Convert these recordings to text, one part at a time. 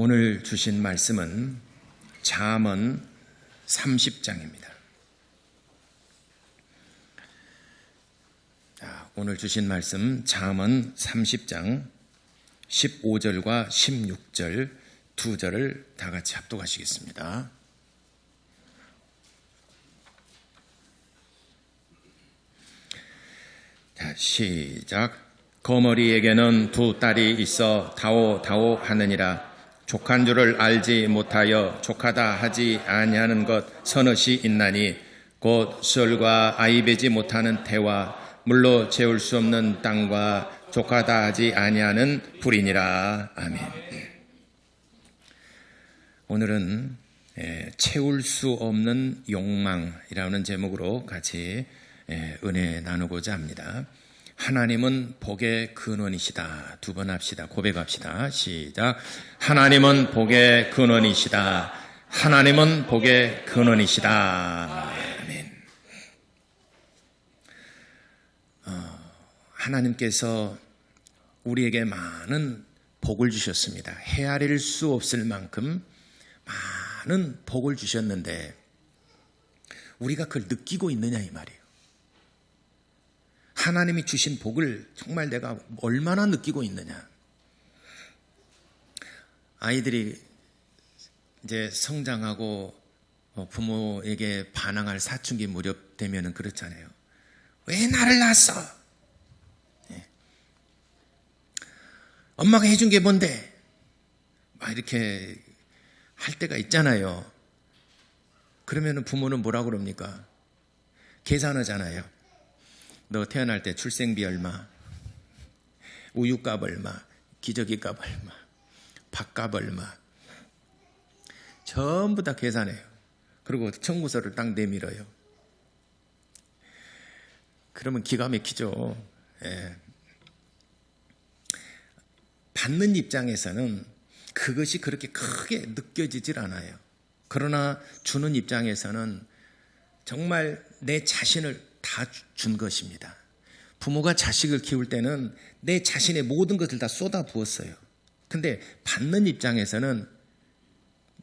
오늘 주신 말씀은 잠언 30장입니다. 오늘 주신 말씀 잠언 30장 15절과 16절 두 절을 다 같이 합독하시겠습니다. 자, 시작. 거머리에게는 두 딸이 있어 다오다오 하느니라. 족한 줄을 알지 못하여 족하다 하지 아니하는 것 서너시 있나니 곧 솔과 아이 베지 못하는 태와 물로 채울 수 없는 땅과 족하다 하지 아니하는 불이니라. 아멘. 오늘은 채울 수 없는 욕망이라는 제목으로 같이 은혜 나누고자 합니다. 하나님은 복의 근원이시다. 두 번 합시다. 고백합시다. 시작. 하나님은 복의 근원이시다. 하나님은 복의 근원이시다. 아멘. 하나님께서 우리에게 많은 복을 주셨습니다. 헤아릴 수 없을 만큼 많은 복을 주셨는데 우리가 그걸 느끼고 있느냐 이 말이에요. 하나님이 주신 복을 정말 내가 얼마나 느끼고 있느냐. 아이들이 이제 성장하고 부모에게 반항할 사춘기 무렵 되면은 그렇잖아요. 왜 나를 낳았어? 엄마가 해준 게 뭔데? 막 이렇게 할 때가 있잖아요. 그러면은 부모는 뭐라고 그럽니까? 계산하잖아요. 너 태어날 때 출생비 얼마, 우유값 얼마, 기저귀값 얼마, 밥값 얼마, 전부 다 계산해요. 그리고 청구서를 딱 내밀어요. 그러면 기가 막히죠. 예. 받는 입장에서는 그것이 그렇게 크게 느껴지질 않아요. 그러나 주는 입장에서는 정말 내 자신을 다 준 것입니다. 부모가 자식을 키울 때는 내 자신의 모든 것을 다 쏟아 부었어요. 근데 받는 입장에서는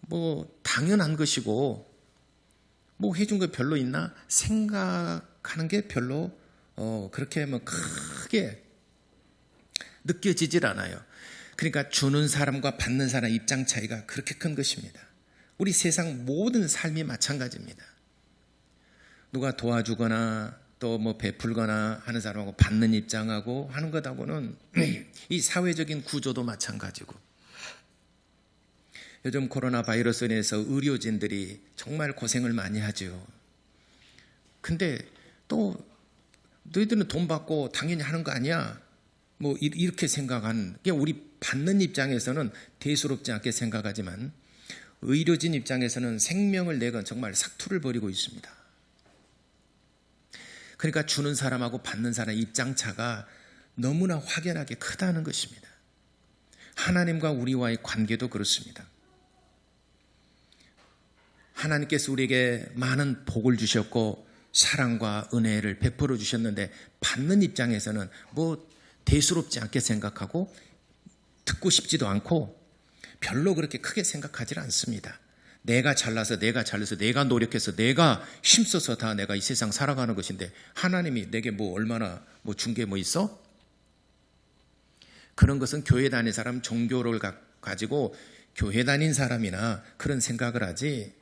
뭐 당연한 것이고 뭐 해준 거 별로 있나 생각하는 게 별로 그렇게 뭐 크게 느껴지질 않아요. 그러니까 주는 사람과 받는 사람 입장 차이가 그렇게 큰 것입니다. 우리 세상 모든 삶이 마찬가지입니다. 누가 도와주거나 또 뭐 베풀거나 하는 사람하고 받는 입장하고 하는 것하고는 이 사회적인 구조도 마찬가지고, 요즘 코로나 바이러스로 인해서 의료진들이 정말 고생을 많이 하죠. 근데 또 너희들은 돈 받고 당연히 하는 거 아니야? 뭐 이렇게 생각하는 게, 우리 받는 입장에서는 대수롭지 않게 생각하지만 의료진 입장에서는 생명을 내건 정말 사투를 벌이고 있습니다. 그러니까 주는 사람하고 받는 사람 입장차가 너무나 확연하게 크다는 것입니다. 하나님과 우리와의 관계도 그렇습니다. 하나님께서 우리에게 많은 복을 주셨고 사랑과 은혜를 베풀어 주셨는데 받는 입장에서는 뭐 대수롭지 않게 생각하고 듣고 싶지도 않고 별로 그렇게 크게 생각하지 않습니다. 내가 잘나서 내가 노력해서 내가 힘써서 다 내가 이 세상 살아가는 것인데 하나님이 내게 뭐 얼마나 뭐 준 게 뭐 있어? 그런 것은 교회 다닌 사람, 종교를 가지고 교회 다닌 사람이나 그런 생각을 하지,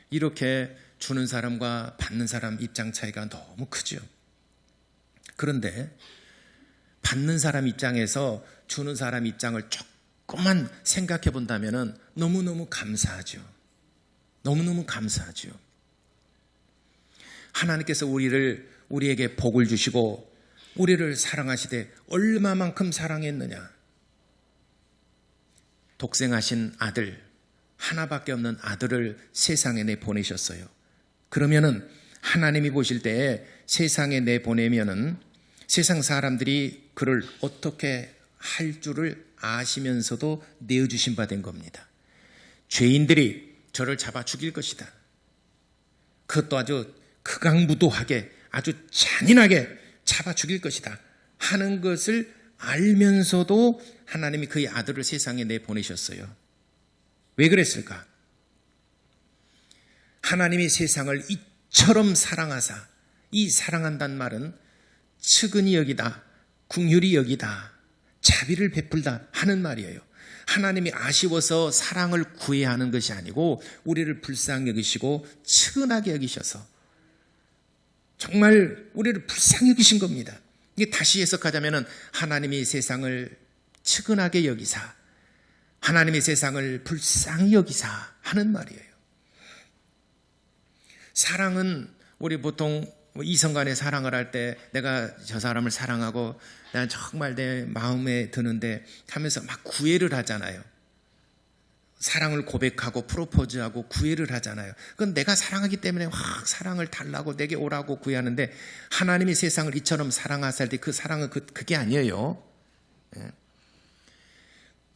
이렇게 주는 사람과 받는 사람 입장 차이가 너무 크죠. 그런데 받는 사람 입장에서 주는 사람 입장을 조금만 생각해 본다면 너무너무 감사하죠. 너무너무 감사하죠. 하나님께서 우리에게 복을 주시고 우리를 사랑하시되 얼마만큼 사랑했느냐. 독생하신 아들, 하나밖에 없는 아들을 세상에 내보내셨어요. 그러면은 하나님이 보실 때에 세상에 내보내면은 세상 사람들이 그를 어떻게 할 줄을 아시면서도 내어주신 바 된 겁니다. 죄인들이 저를 잡아 죽일 것이다. 그것도 아주 극악무도하게 아주 잔인하게 잡아 죽일 것이다 하는 것을 알면서도 하나님이 그의 아들을 세상에 내보내셨어요. 왜 그랬을까? 하나님이 세상을 이처럼 사랑하사, 이 사랑한다는 말은 측은히 여기다, 긍휼히 여기다, 자비를 베풀다 하는 말이에요. 하나님이 아쉬워서 사랑을 구해야 하는 것이 아니고 우리를 불쌍히 여기시고 측은하게 여기셔서 정말 우리를 불쌍히 여기신 겁니다. 이게 다시 해석하자면 하나님이 세상을 측은하게 여기사, 하나님이 세상을 불쌍히 여기사 하는 말이에요. 사랑은 우리 보통 이성 간의 사랑을 할 때 내가 저 사람을 사랑하고 난 정말 내 마음에 드는데 하면서 막 구애를 하잖아요. 사랑을 고백하고 프로포즈하고 구애를 하잖아요. 그건 내가 사랑하기 때문에 확 사랑을 달라고 내게 오라고 구애하는데 하나님이 세상을 이처럼 사랑하실 때 그 사랑은 그게 아니에요.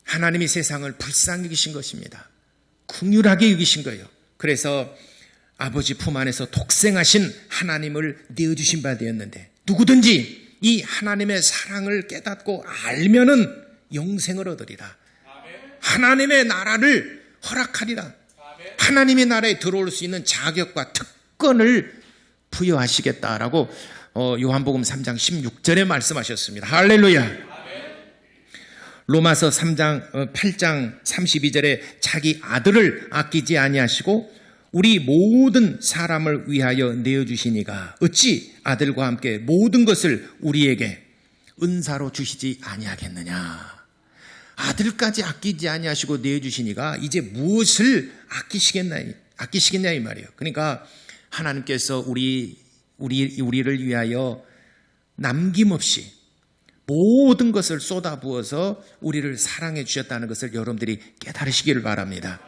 하나님이 세상을 불쌍히 여기신 것입니다. 긍휼하게 여기신 거예요. 그래서 아버지 품 안에서 독생하신 하나님을 내어주신 바 되었는데 누구든지 이 하나님의 사랑을 깨닫고 알면은 영생을 얻으리라. 하나님의 나라를 허락하리라. 하나님의 나라에 들어올 수 있는 자격과 특권을 부여하시겠다라고 요한복음 3장 16절에 말씀하셨습니다. 할렐루야. 로마서 8장 32절에 자기 아들을 아끼지 아니하시고 우리 모든 사람을 위하여 내어주시니가 어찌 아들과 함께 모든 것을 우리에게 은사로 주시지 아니하겠느냐. 아들까지 아끼지 아니하시고 내어주시니가 이제 무엇을 아끼시겠냐 이 말이에요. 그러니까 하나님께서 우리를 위하여 남김없이 모든 것을 쏟아부어서 우리를 사랑해 주셨다는 것을 여러분들이 깨달으시기를 바랍니다.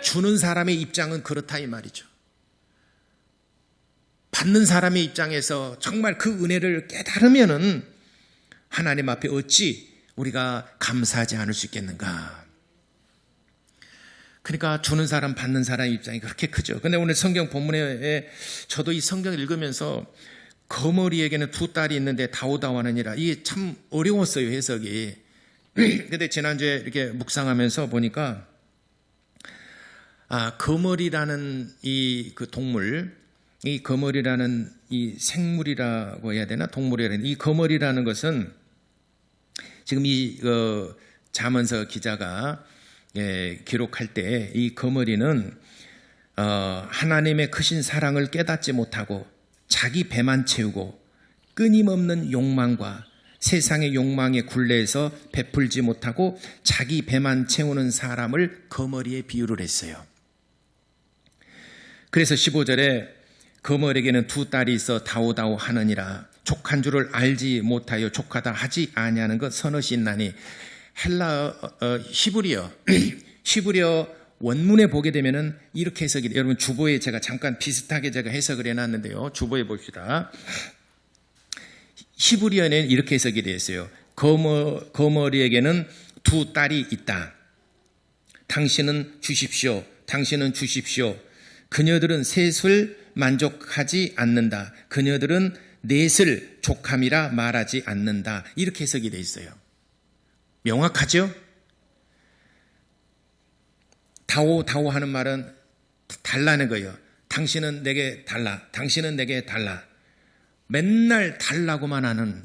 주는 사람의 입장은 그렇다 이 말이죠. 받는 사람의 입장에서 정말 그 은혜를 깨달으면은 하나님 앞에 어찌 우리가 감사하지 않을 수 있겠는가. 그러니까 주는 사람 받는 사람의 입장이 그렇게 크죠. 근데 오늘 성경 본문에 저도 이 성경을 읽으면서 거머리에게는 두 딸이 있는데 다오다오하느니라. 이게 참 어려웠어요, 해석이. 근데 지난주에 이렇게 묵상하면서 보니까 거머리라는 그 동물, 이 거머리라는 이 생물이라고 해야 되나? 동물이라는 이 거머리라는 것은 지금 이 잠언서 기자가 기록할 때 이 거머리는 하나님의 크신 사랑을 깨닫지 못하고 자기 배만 채우고 끊임없는 욕망과 세상의 욕망에 굴레해서 베풀지 못하고 자기 배만 채우는 사람을 거머리에 비유를 했어요. 그래서 15절에 거머리에게는 두 딸이 있어 다오다오 하느니라. 족한 줄을 알지 못하여 족하다 하지 아니하는 것 서너시 있나니. 히브리어 원문에 보게 되면은 이렇게 해석이 돼요. 여러분 주보에 제가 잠깐 비슷하게 제가 해석을 해놨는데요. 주보에 봅시다. 히브리어는 이렇게 해석이 되어 있어요. 거머리에게는 두 딸이 있다. 당신은 주십시오. 당신은 주십시오. 그녀들은 셋을 만족하지 않는다. 그녀들은 넷을 족함이라 말하지 않는다. 이렇게 해석이 되어 있어요. 명확하죠? 다오 하는 말은 달라는 거예요. 당신은 내게 달라. 당신은 내게 달라. 맨날 달라고만 하는.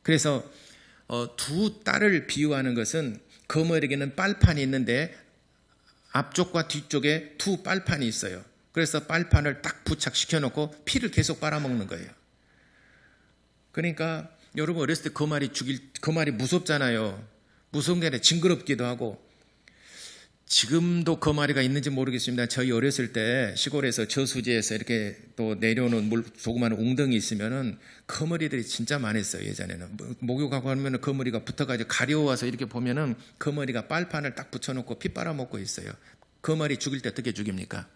그래서 두 딸을 비유하는 것은 거머리에게는 빨판이 있는데 앞쪽과 뒤쪽에 두 빨판이 있어요. 그래서 빨판을 딱 부착시켜 놓고 피를 계속 빨아먹는 거예요. 그러니까 여러분 어렸을 때 거말이 무섭잖아요. 무서운 게 아니라 징그럽기도 하고. 지금도 거마리가 있는지 모르겠습니다. 저희 어렸을 때 시골에서 저수지에서 이렇게 또 내려오는 조그마한 웅덩이 있으면은 거머리들이 진짜 많았어요. 예전에는 목욕하고 하면은 거머리가 붙어가지고 가려워서 이렇게 보면은 거머리가 빨판을 딱 붙여놓고 피 빨아먹고 있어요. 거머리 죽일 때 어떻게 죽입니까?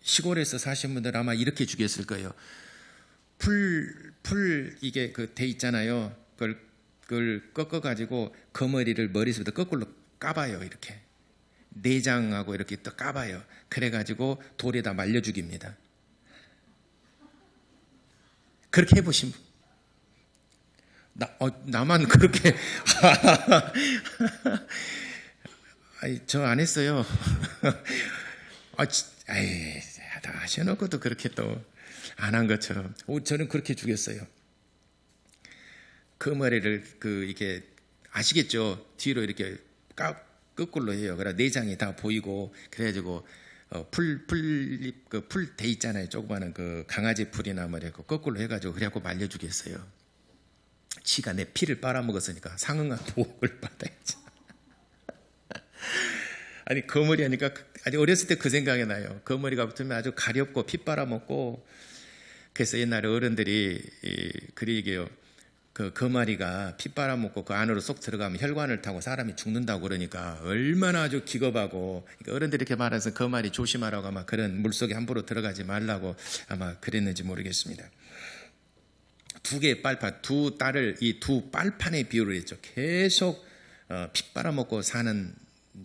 시골에서 사신 분들 아마 이렇게 죽였을 거예요. 풀 이게 돼 있잖아요. 그걸 꺾어가지고 거머리를 머리에서부터 거꾸로 까봐요. 이렇게 내장하고 이렇게 또 까봐요. 그래가지고 돌에다 말려 죽입니다. 그렇게 해보신 분. 나만 그렇게 아니, 저 안 했어요. 다 하셔놓고도 그렇게 또 안 한 것처럼. 저는 그렇게 죽였어요. 그 머리를 이렇게 아시겠죠? 뒤로 이렇게 거꾸로 해요. 그래 내장이 다 보이고 그래가지고 풀 돼 있잖아요. 조그마한 그 강아지 풀이나 뭐 이렇게 거꾸로 해가지고 그래갖고 말려주겠어요. 지가 내 피를 빨아먹었으니까 상응한 보복을 받아야지. 아니 거머리 하니까 아주 어렸을 때 그 생각이 나요. 거머리가 붙으면 아주 가렵고 피 빨아먹고. 그래서 옛날에 어른들이 그리 얘기해요. 그 거마리가 피 빨아먹고 그 안으로 쏙 들어가면 혈관을 타고 사람이 죽는다고 그러니까 얼마나 아주 기겁하고. 그러니까 어른들이 이렇게 말해서 거마리 조심하라고 아마 그런 물속에 함부로 들어가지 말라고 아마 그랬는지 모르겠습니다. 두 개의 빨판, 두 딸을 이 두 빨판에 비유를 했죠. 계속 피 빨아먹고 사는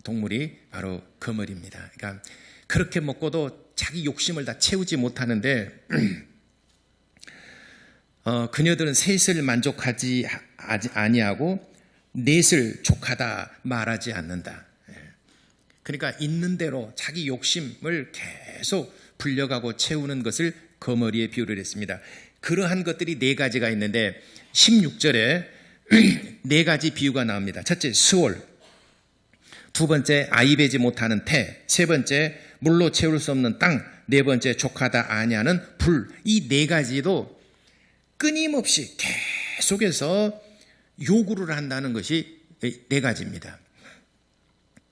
동물이 바로 거머리입니다. 그러니까 그렇게 먹고도 자기 욕심을 다 채우지 못하는데 그녀들은 셋을 만족하지 아니하고 넷을 족하다 말하지 않는다. 그러니까 있는 대로 자기 욕심을 계속 불려가고 채우는 것을 거머리에 비유를 했습니다. 그러한 것들이 네 가지가 있는데 16절에 네 가지 비유가 나옵니다. 첫째, 스올. 두 번째, 아이 베지 못하는 태. 세 번째, 물로 채울 수 없는 땅. 네 번째, 족하다 아니하는 불. 이 네 가지도 끊임없이 계속해서 요구를 한다는 것이 네 가지입니다.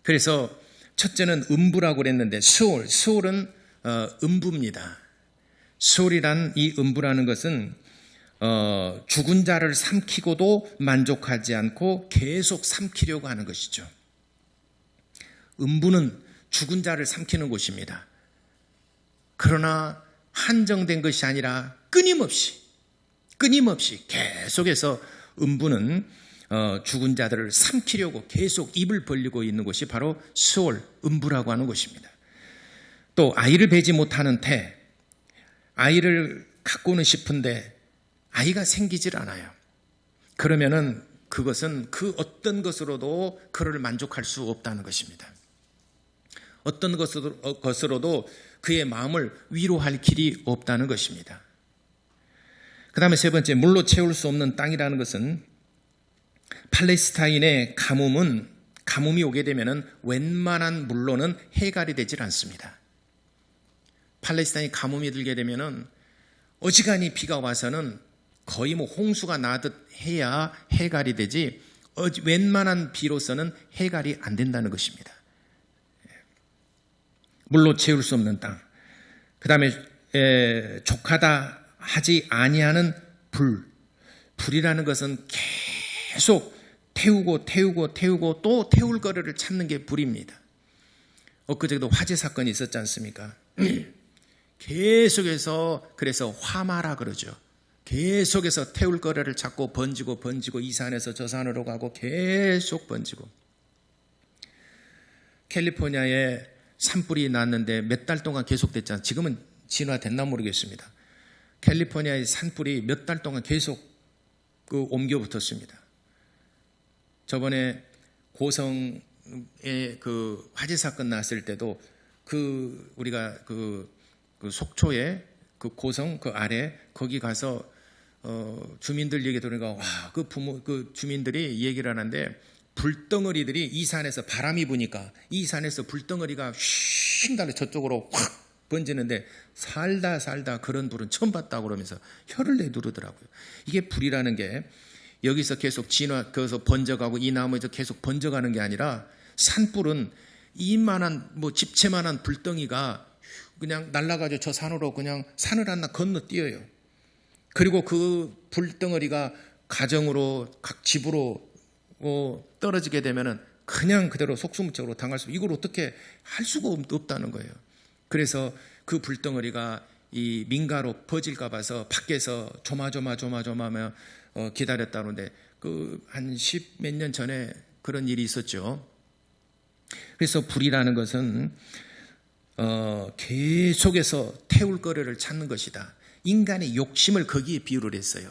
그래서 첫째는 음부라고 그랬는데 스올은 음부입니다. 스올이란 이 음부라는 것은 죽은 자를 삼키고도 만족하지 않고 계속 삼키려고 하는 것이죠. 음부는 죽은 자를 삼키는 곳입니다. 그러나 한정된 것이 아니라 끊임없이 계속해서 음부는 죽은 자들을 삼키려고 계속 입을 벌리고 있는 곳이 바로 스올, 음부라고 하는 곳입니다. 또 아이를 베지 못하는 태, 아이를 갖고는 싶은데 아이가 생기질 않아요. 그러면은 그것은 그 어떤 것으로도 그를 만족할 수 없다는 것입니다. 어떤 것으로도 그의 마음을 위로할 길이 없다는 것입니다. 그 다음에 세 번째, 물로 채울 수 없는 땅이라는 것은 팔레스타인의 가뭄이 오게 되면 웬만한 물로는 해결이 되질 않습니다. 팔레스타인이 가뭄이 들게 되면 어지간히 비가 와서는 거의 홍수가 나듯 해야 해결이 되지 웬만한 비로서는 해결이 안 된다는 것입니다. 물로 채울 수 없는 땅. 그 다음에 족하다 하지 아니하는 불이라는 것은 계속 태우고 또 태울 거리를 찾는 게 불입니다. 엊그제도 화재 사건이 있었지 않습니까? 계속해서 그래서 화마라 그러죠. 계속해서 태울 거리를 찾고 번지고 이 산에서 저 산으로 가고 계속 번지고. 캘리포니아에 산불이 났는데 몇 달 동안 계속됐잖아요. 지금은 진화됐나 모르겠습니다. 캘리포니아의 산불이 몇 달 동안 계속 옮겨 붙었습니다. 저번에 고성에 그 화재 사건 났을 때도 우리가 그 속초에 그 고성 그 아래 거기 가서 주민들 얘기 들으니까 그 주민들이 얘기를 하는데 불덩어리들이 이 산에서 바람이 부니까 이 산에서 불덩어리가 휙 달려 저쪽으로 확 번지는데 살다 그런 불은 처음 봤다고 그러면서 혀를 내두르더라고요. 이게 불이라는 게 여기서 계속 거기서 번져가고 이 나무에서 계속 번져가는 게 아니라 산불은 이만한 집채만한 불덩이가 그냥 날아가지고 저 산으로 그냥 산을 하나 건너뛰어요. 그리고 그 불덩어리가 가정으로 각 집으로 떨어지게 되면은 그냥 그대로 속수무책으로 당할 수, 이걸 어떻게 할 수가 없다는 거예요. 그래서 그 불덩어리가 이 민가로 퍼질까 봐서 밖에서 조마조마하며 기다렸다는데 한 10 몇 년 전에 그런 일이 있었죠. 그래서 불이라는 것은 계속해서 태울 거리를 찾는 것이다. 인간의 욕심을 거기에 비유를 했어요.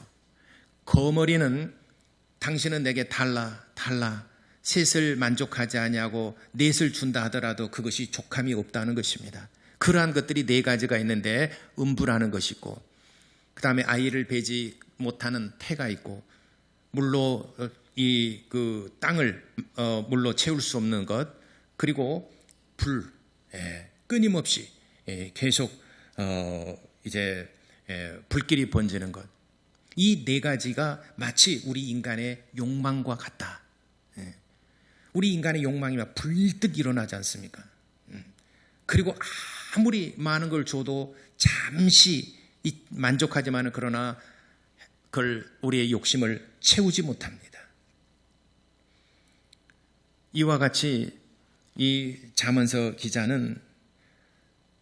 거머리는 당신은 내게 달라 셋을 만족하지 아니하고 넷을 준다 하더라도 그것이 족함이 없다는 것입니다. 그러한 것들이 네 가지가 있는데 음부라는 것이 있고, 그 다음에 아이를 베지 못하는 태가 있고, 물로 그 땅을 물로 채울 수 없는 것, 그리고 불, 끊임없이 계속 이제 불길이 번지는 것. 이 네 가지가 마치 우리 인간의 욕망과 같다. 우리 인간의 욕망이 막 불뜻 일어나지 않습니까? 그리고 아무리 많은 걸 줘도 잠시 만족하지만 그러나 그걸 우리의 욕심을 채우지 못합니다. 이와 같이 이 잠언서 기자는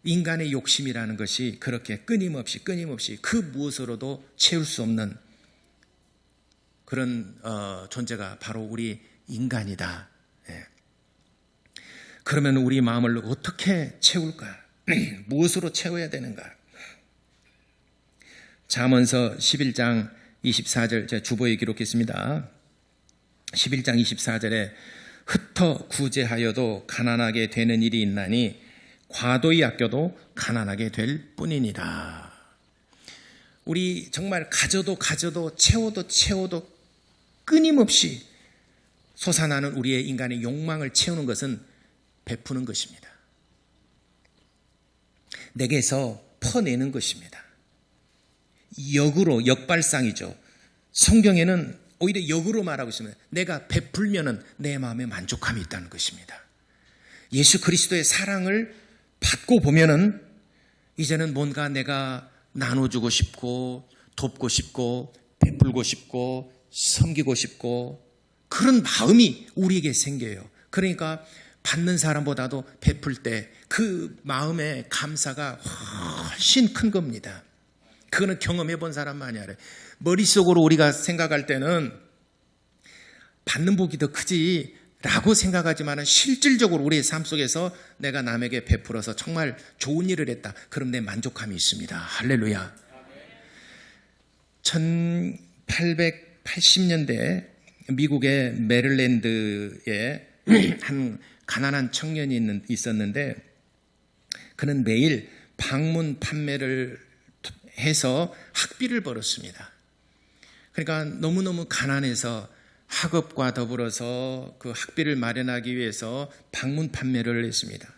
인간의 욕심이라는 것이 그렇게 끊임없이 그 무엇으로도 채울 수 없는 그런 존재가 바로 우리 인간이다. 그러면 우리 마음을 어떻게 채울까? 무엇으로 채워야 되는가? 잠언서 11장 24절 제가 주보에 기록했습니다. 11장 24절에 흩어 구제하여도 가난하게 되는 일이 있나니 과도히 아껴도 가난하게 될 뿐이니라. 우리 정말 가져도 채워도 끊임없이 솟아나는 우리의 인간의 욕망을 채우는 것은 베푸는 것입니다. 내게서 퍼내는 것입니다. 역발상이죠. 성경에는 오히려 역으로 말하고 있습니다. 내가 베풀면은 내 마음에 만족함이 있다는 것입니다. 예수 그리스도의 사랑을 받고 보면은 이제는 뭔가 내가 나눠주고 싶고 돕고 싶고 베풀고 싶고 섬기고 싶고 그런 마음이 우리에게 생겨요. 그러니까 받는 사람보다도 베풀 때 그 마음의 감사가 훨씬 큰 겁니다. 그거는 경험해 본 사람만이 알아요. 머릿속으로 우리가 생각할 때는 받는 복이 더 크지 라고 생각하지만 실질적으로 우리의 삶 속에서 내가 남에게 베풀어서 정말 좋은 일을 했다. 그럼 내 만족함이 있습니다. 할렐루야. 1880년대 미국의 메릴랜드에 한 가난한 청년이 있었는데 그는 매일 방문 판매를 해서 학비를 벌었습니다. 그러니까 너무너무 가난해서 학업과 더불어서 그 학비를 마련하기 위해서 방문 판매를 했습니다.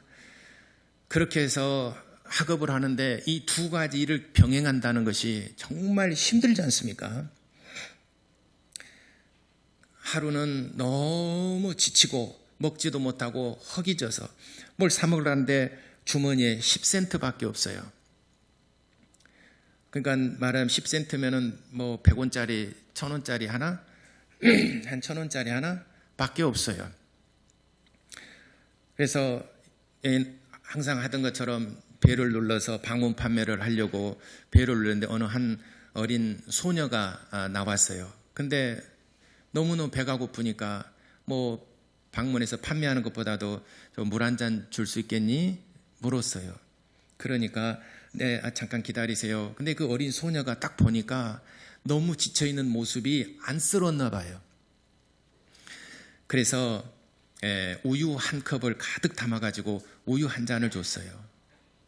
그렇게 해서 학업을 하는데 이 두 가지 일을 병행한다는 것이 정말 힘들지 않습니까? 하루는 너무 지치고 먹지도 못하고 허기져서 뭘 사 먹으려는데 주머니에 10센트밖에 없어요. 그러니까 말하면 10센트면은 뭐 100원짜리, 1000원짜리 하나, 한 1000원짜리 하나 밖에 없어요. 그래서 항상 하던 것처럼 배를 눌러서 방문 판매를 하려고 배를 눌렀는데 어느 한 어린 소녀가 나왔어요. 근데 너무너무 배가 고프니까 뭐 방문해서 판매하는 것보다도 물 한 잔 줄 수 있겠니? 물었어요. 그러니까 네, 잠깐 기다리세요. 근데 그 어린 소녀가 딱 보니까 너무 지쳐있는 모습이 안쓰러웠나 봐요. 그래서 우유 한 컵을 가득 담아가지고 우유 한 잔을 줬어요.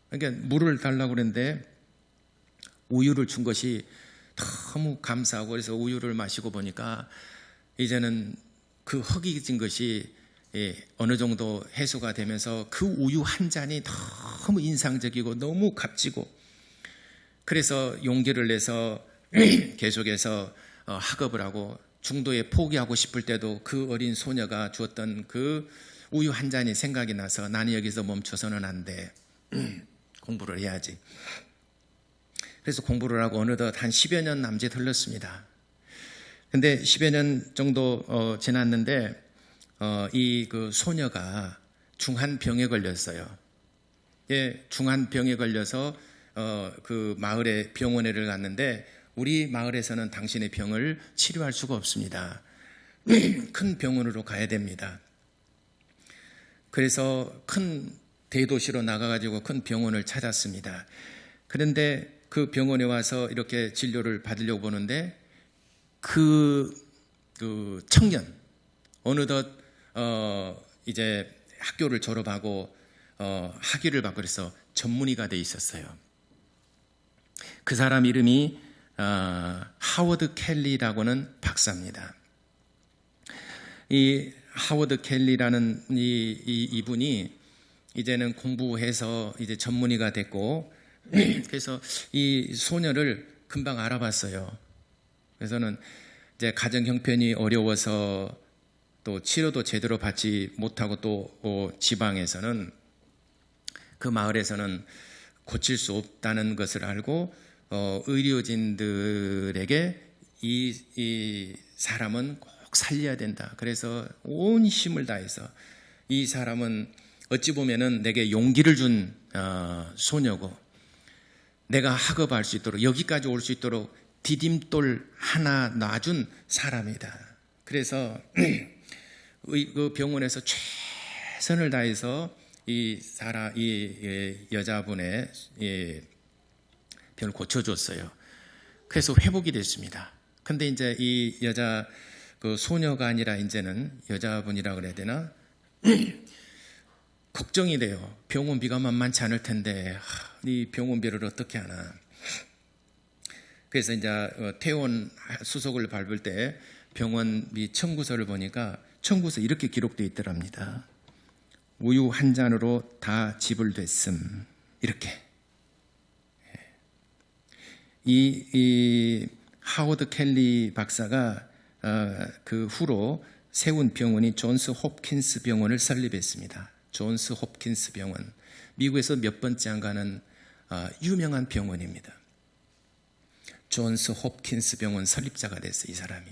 그러니까 물을 달라고 그랬는데 우유를 준 것이 너무 감사하고 그래서 우유를 마시고 보니까 이제는 그 허기진 것이 어느 정도 해소가 되면서 그 우유 한 잔이 너무 인상적이고 너무 값지고 그래서 용기를 내서 계속해서 학업을 하고 중도에 포기하고 싶을 때도 그 어린 소녀가 주었던 그 우유 한 잔이 생각이 나서 나는 여기서 멈춰서는 안 돼. 공부를 해야지. 그래서 공부를 하고 어느덧 한 10여 년 남짓 흘렀습니다. 근데 10여 년 정도 지났는데 이 그 소녀가 중한병에 걸렸어요. 예, 중한병에 걸려서 그 마을의 병원에를 갔는데 우리 마을에서는 당신의 병을 치료할 수가 없습니다. 큰 병원으로 가야 됩니다. 그래서 큰 대도시로 나가가지고 큰 병원을 찾았습니다. 그런데 그 병원에 와서 이렇게 진료를 받으려고 보는데 그 그 청년, 어느덧 이제 학교를 졸업하고 학위를 받고 그래서 전문의가 돼 있었어요. 그 사람 이름이 하워드 켈리라고는 박사입니다. 이 하워드 켈리라는 이분이 이제는 공부해서 이제 전문의가 됐고, 그래서 이 소녀를 금방 알아봤어요. 그래서는 이제 가정 형편이 어려워서 또 치료도 제대로 받지 못하고 또 지방에서는 그 마을에서는 고칠 수 없다는 것을 알고 의료진들에게 이 사람은 꼭 살려야 된다. 그래서 온 힘을 다해서 이 사람은 어찌 보면은 내게 용기를 준 소녀고 내가 학업할 수 있도록 여기까지 올 수 있도록 디딤돌 하나 놔준 사람이다. 그래서 그 병원에서 최선을 다해서 이 여자분의 병을 고쳐줬어요. 그래서 회복이 됐습니다. 근데 이제 이 여자 그 소녀가 아니라 이제는 여자분이라 그래야 되나? 걱정이 돼요. 병원비가 만만치 않을 텐데 이 병원비를 어떻게 하나? 그래서 이제 퇴원 수속을 밟을 때 병원비 청구서를 보니까 청구서 이렇게 기록되어 있더랍니다. 우유 한 잔으로 다 지불됐음. 이렇게. 이 하워드 켈리 박사가 그 후로 세운 병원이 존스 홉킨스 병원을 설립했습니다. 존스 홉킨스 병원. 미국에서 몇 번째 안 가는 유명한 병원입니다. 존스 홉킨스 병원 설립자가 됐어요, 이 사람이.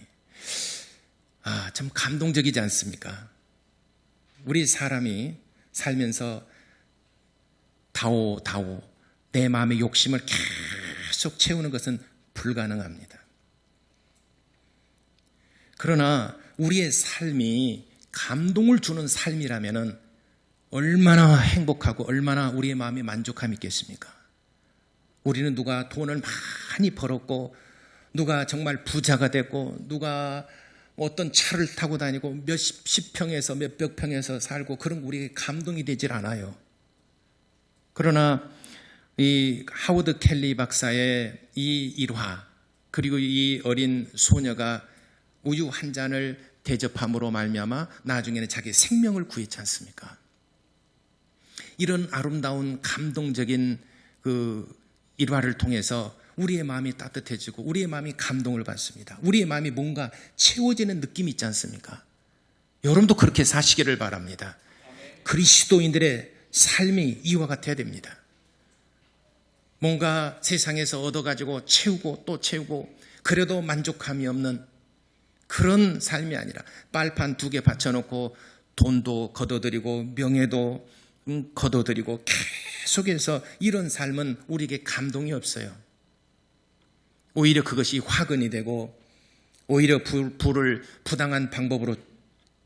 참 감동적이지 않습니까? 우리 사람이 살면서 다오 내 마음의 욕심을 계속 채우는 것은 불가능합니다. 그러나 우리의 삶이 감동을 주는 삶이라면 얼마나 행복하고 얼마나 우리의 마음에 만족함이 있겠습니까? 우리는 누가 돈을 많이 벌었고 누가 정말 부자가 됐고 누가 어떤 차를 타고 다니고 몇십 평에서 몇백 평에서 살고 그런 우리에게 감동이 되질 않아요. 그러나 이 하워드 켈리 박사의 이 일화 그리고 이 어린 소녀가 우유 한 잔을 대접함으로 말미암아 나중에는 자기 생명을 구했지 않습니까? 이런 아름다운 감동적인 그 일화를 통해서 우리의 마음이 따뜻해지고 우리의 마음이 감동을 받습니다. 우리의 마음이 뭔가 채워지는 느낌이 있지 않습니까? 여러분도 그렇게 사시기를 바랍니다. 그리스도인들의 삶이 이와 같아야 됩니다. 뭔가 세상에서 얻어가지고 채우고 또 채우고 그래도 만족함이 없는 그런 삶이 아니라 빨판 2개 받쳐놓고 돈도 걷어들이고 명예도 걷어들이고 계속해서 이런 삶은 우리에게 감동이 없어요. 오히려 그것이 화근이 되고 오히려 부를 부당한 방법으로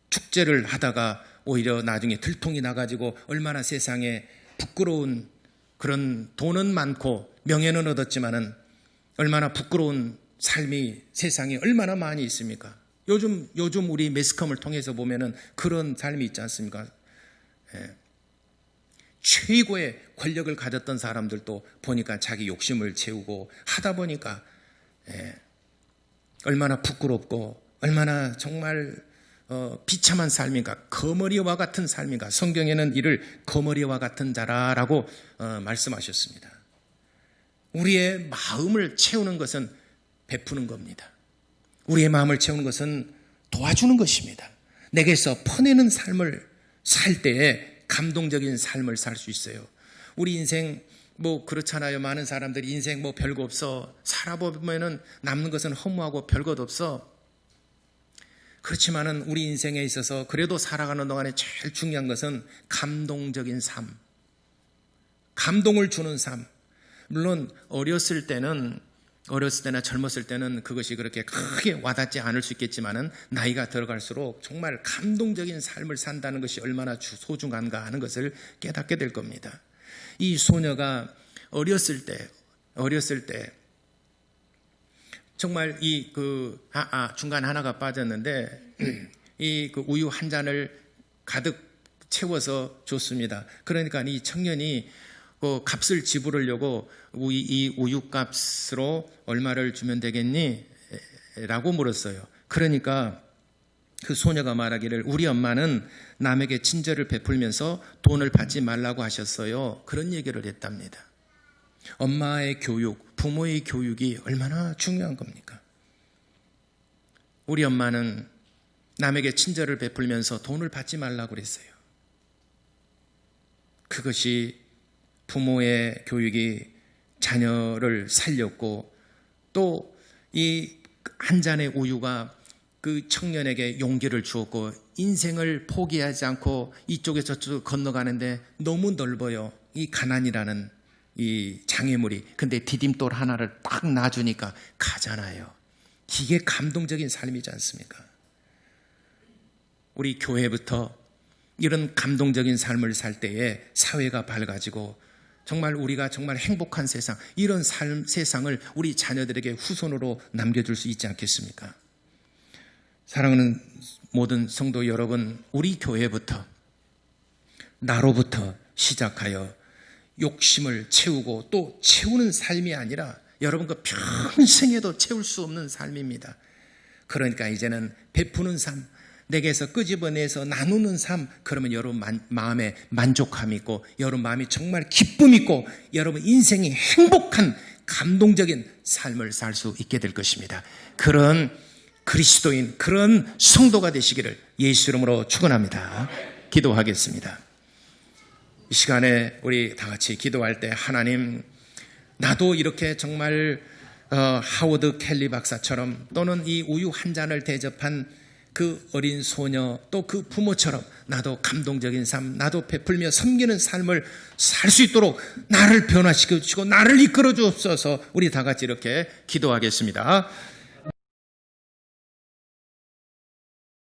축제를 하다가 오히려 나중에 들통이 나가지고 얼마나 세상에 부끄러운 그런 돈은 많고 명예는 얻었지만은 얼마나 부끄러운 삶이 세상에 얼마나 많이 있습니까? 요즘 우리 매스컴을 통해서 보면은 그런 삶이 있지 않습니까? 최고의 권력을 가졌던 사람들도 보니까 자기 욕심을 채우고 하다 보니까 얼마나 부끄럽고 얼마나 정말 비참한 삶인가, 거머리와 같은 삶인가. 성경에는 이를 거머리와 같은 자라라고 말씀하셨습니다. 우리의 마음을 채우는 것은 베푸는 겁니다. 우리의 마음을 채우는 것은 도와주는 것입니다. 내게서 퍼내는 삶을 살 때에 감동적인 삶을 살 수 있어요. 우리 인생 뭐 그렇잖아요. 많은 사람들이 인생 뭐 별거 없어. 살아보면은 남는 것은 허무하고 별것 없어. 그렇지만은 우리 인생에 있어서 그래도 살아가는 동안에 제일 중요한 것은 감동적인 삶. 감동을 주는 삶. 물론 어렸을 때나 젊었을 때는 그것이 그렇게 크게 와닿지 않을 수 있겠지만은 나이가 들어갈수록 정말 감동적인 삶을 산다는 것이 얼마나 소중한가 하는 것을 깨닫게 될 겁니다. 이 소녀가 어렸을 때 정말 중간 하나가 빠졌는데 이 그 우유 한 잔을 가득 채워서 줬습니다. 그러니까 이 청년이 그 값을 지불하려고 이 우유 값으로 얼마를 주면 되겠니? 라고 물었어요. 그러니까 그 소녀가 말하기를 우리 엄마는 남에게 친절을 베풀면서 돈을 받지 말라고 하셨어요. 그런 얘기를 했답니다. 엄마의 교육, 부모의 교육이 얼마나 중요한 겁니까? 우리 엄마는 남에게 친절을 베풀면서 돈을 받지 말라고 그랬어요. 그것이 부모의 교육이 자녀를 살렸고 또 이 한 잔의 우유가 그 청년에게 용기를 주었고 인생을 포기하지 않고 이쪽에서 저쪽 건너가는데 너무 넓어요. 이 가난이라는 이 장애물이. 근데 디딤돌 하나를 딱 놔주니까 가잖아요. 이게 감동적인 삶이지 않습니까? 우리 교회부터 이런 감동적인 삶을 살 때에 사회가 밝아지고 정말 우리가 정말 행복한 세상, 이런 세상을 우리 자녀들에게 후손으로 남겨줄 수 있지 않겠습니까? 사랑하는 모든 성도 여러분, 우리 교회부터 나로부터 시작하여 욕심을 채우고 또 채우는 삶이 아니라 여러분 그 평생에도 채울 수 없는 삶입니다. 그러니까 이제는 베푸는 삶, 내게서 끄집어내서 나누는 삶, 그러면 여러분 마음에 만족함이 있고 여러분 마음이 정말 기쁨이 있고 여러분 인생이 행복한 감동적인 삶을 살 수 있게 될 것입니다. 그런 그리스도인, 그런 성도가 되시기를 예수 이름으로 축원합니다. 기도하겠습니다. 이 시간에 우리 다 같이 기도할 때 하나님, 나도 이렇게 정말 하워드 켈리 박사처럼 또는 이 우유 한 잔을 대접한 그 어린 소녀 또 그 부모처럼 나도 감동적인 삶, 나도 베풀며 섬기는 삶을 살 수 있도록 나를 변화시켜 주시고 나를 이끌어 주옵소서. 우리 다 같이 이렇게 기도하겠습니다.